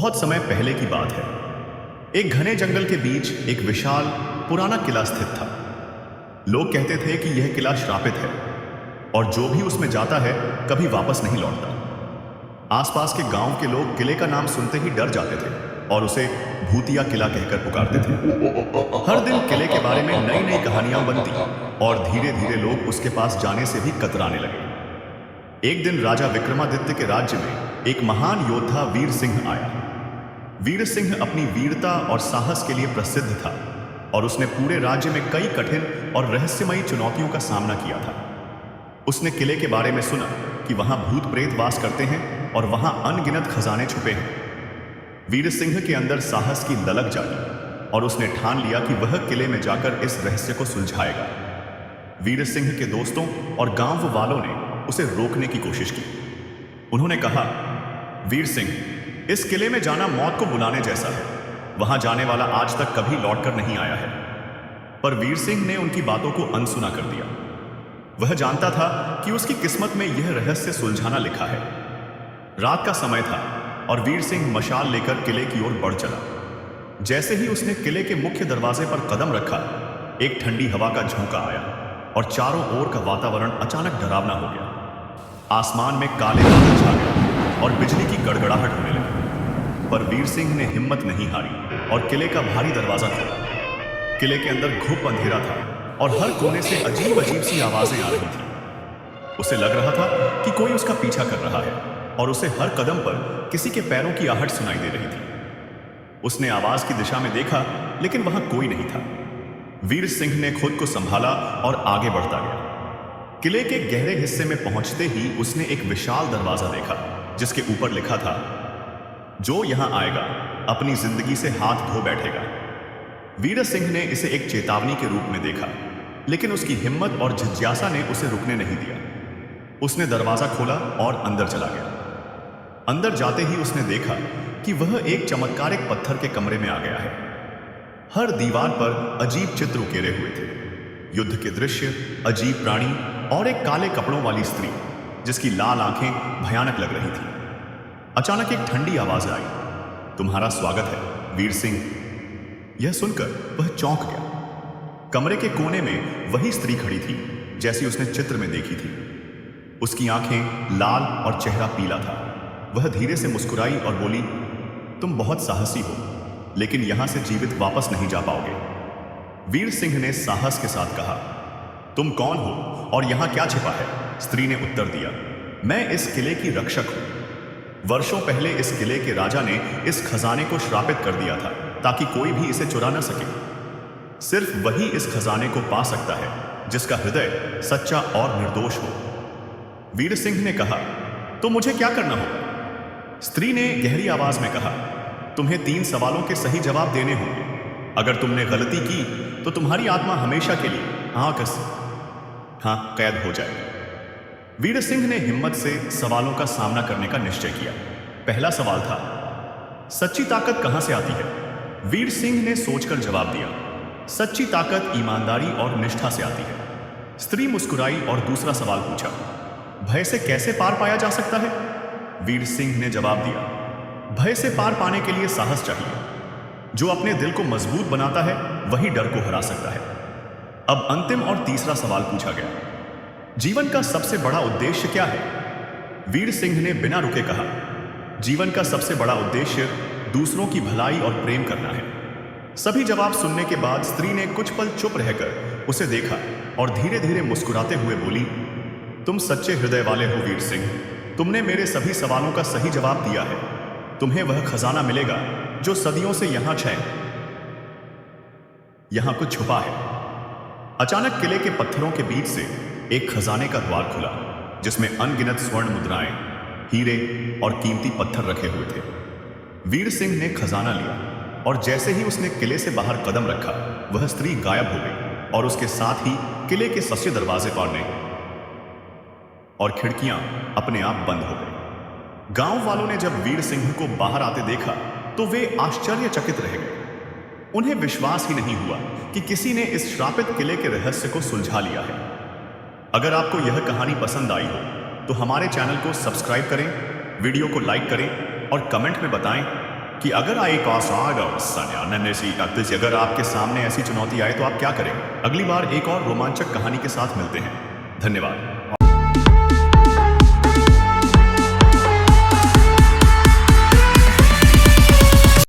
बहुत समय पहले की बात है। एक घने जंगल के बीच एक विशाल पुराना किला स्थित था। लोग कहते थे कि यह किला श्रापित है और जो भी उसमें जाता है कभी वापस नहीं लौटता। आसपास के गांव के लोग किले का नाम सुनते ही डर जाते थे और उसे भूतिया किला कहकर पुकारते थे। हर दिन किले के बारे में नई नई कहानियां बनती और धीरे धीरे लोग उसके पास जाने से भी कतराने लगे। एक दिन राजा विक्रमादित्य के राज्य में एक महान योद्धा वीर सिंह आया। वीर सिंह अपनी वीरता और साहस के लिए प्रसिद्ध था और उसने पूरे राज्य में कई कठिन और रहस्यमयी चुनौतियों का सामना किया था। उसने किले के बारे में सुना कि वहां भूत प्रेत वास करते हैं और वहां अनगिनत खजाने छुपे हैं। वीर सिंह के अंदर साहस की ललक जागी और उसने ठान लिया कि वह किले में जाकर इस रहस्य को सुलझाएगा। वीर सिंह के दोस्तों और गांव वालों ने उसे रोकने की कोशिश की। उन्होंने कहा, वीर सिंह, इस किले में जाना मौत को बुलाने जैसा है। वहां जाने वाला आज तक कभी लौटकर नहीं आया है। पर वीर सिंह ने उनकी बातों को अनसुना कर दिया। वह जानता था कि उसकी किस्मत में यह रहस्य सुलझाना लिखा है। रात का समय था और वीर सिंह मशाल लेकर किले की ओर बढ़ चला। जैसे ही उसने किले के मुख्य दरवाजे पर कदम रखा, एक ठंडी हवा का झोंका आया और चारों ओर का वातावरण अचानक डरावना हो गया। आसमान में काले बादल छा गए और बिजली की गड़गड़ाहट होने लगी। पर वीर सिंह ने हिम्मत नहीं हारी और किले का भारी दरवाजा खोला। किले के अंदर घुप अंधेरा था और हर कोने से अजीब अजीब सी आवाजें आ रही थी। उसे लग रहा था कि कोई उसका पीछा कर रहा है और उसे हर कदम पर किसी के पैरों की आहट सुनाई दे रही थी। उसने आवाज की दिशा में देखा, लेकिन वहां कोई नहीं था। वीर सिंह ने खुद को संभाला और आगे बढ़ता गया। किले के गहरे हिस्से में पहुंचते ही उसने एक विशाल दरवाजा देखा जिसके ऊपर लिखा था, जो यहां आएगा अपनी जिंदगी से हाथ धो बैठेगा। वीर सिंह ने इसे एक चेतावनी के रूप में देखा, लेकिन उसकी हिम्मत और जिज्ञासा ने उसे रुकने नहीं दिया। उसने दरवाजा खोला और अंदर चला गया। अंदर जाते ही उसने देखा कि वह एक चमत्कारिक पत्थर के कमरे में आ गया है। हर दीवार पर अजीब चित्र उकेरे हुए थे, युद्ध के दृश्य, अजीब प्राणी और एक काले कपड़ों वाली स्त्री जिसकी लाल आंखें भयानक लग रही थी। अचानक एक ठंडी आवाज आई, तुम्हारा स्वागत है वीर सिंह। यह सुनकर वह चौंक गया। कमरे के कोने में वही स्त्री खड़ी थी जैसी उसने चित्र में देखी थी। उसकी आंखें लाल और चेहरा पीला था। वह धीरे से मुस्कुराई और बोली, तुम बहुत साहसी हो, लेकिन यहां से जीवित वापस नहीं जा पाओगे। वीर सिंह ने साहस के साथ कहा, तुम कौन हो और यहां क्या छिपा है? स्त्री ने उत्तर दिया, मैं इस किले की रक्षक हूं। वर्षों पहले इस किले के राजा ने इस खजाने को श्रापित कर दिया था ताकि कोई भी इसे चुरा न सके। सिर्फ वही इस खजाने को पा सकता है जिसका हृदय सच्चा और निर्दोष हो। वीर सिंह ने कहा, तो मुझे क्या करना होगा? स्त्री ने गहरी आवाज में कहा, तुम्हें 3 सवालों के सही जवाब देने होंगे। अगर तुमने गलती की तो तुम्हारी आत्मा हमेशा के लिए कैद हो जाएगी। वीर सिंह ने हिम्मत से सवालों का सामना करने का निश्चय किया। पहला सवाल था, सच्ची ताकत कहां से आती है? वीर सिंह ने सोचकर जवाब दिया, सच्ची ताकत ईमानदारी और निष्ठा से आती है। स्त्री मुस्कुराई और दूसरा सवाल पूछा, भय से कैसे पार पाया जा सकता है? वीर सिंह ने जवाब दिया, भय से पार पाने के लिए साहस चाहिए। जो अपने दिल को मजबूत बनाता है वही डर को हरा सकता है। अब अंतिम और तीसरा सवाल पूछा गया, जीवन का सबसे बड़ा उद्देश्य क्या है? वीर सिंह ने बिना रुके कहा, जीवन का सबसे बड़ा उद्देश्य दूसरों की भलाई और प्रेम करना है। सभी जवाब सुनने के बाद स्त्री ने कुछ पल चुप रहकर उसे देखा और धीरे धीरे मुस्कुराते हुए बोली, तुम सच्चे हृदय वाले हो वीर सिंह। तुमने मेरे सभी सवालों का सही जवाब दिया है। तुम्हें वह खजाना मिलेगा जो सदियों से यहां कुछ छुपा है। अचानक किले के पत्थरों के बीच से एक खजाने का द्वार खुला जिसमें अनगिनत स्वर्ण मुद्राएं, हीरे और कीमती पत्थर रखे हुए थे। वीर सिंह ने खजाना लिया और जैसे ही उसने किले से बाहर कदम रखा, वह स्त्री गायब हो गई और उसके साथ ही किले के सच्चे दरवाजे पाड़ने और खिड़कियां अपने आप बंद हो गई। गांव वालों ने जब वीर सिंह को बाहर आते देखा तो वे आश्चर्यचकित रह गए। उन्हें विश्वास ही नहीं हुआ कि किसी ने इस श्रापित किले के रहस्य को सुलझा लिया है। अगर आपको यह कहानी पसंद आई हो तो हमारे चैनल को सब्सक्राइब करें, वीडियो को लाइक करें और कमेंट में बताएं कि अगर एक आसान से अगर आपके सामने ऐसी चुनौती आए तो आप क्या करें। अगली बार एक और रोमांचक कहानी के साथ मिलते हैं। धन्यवाद।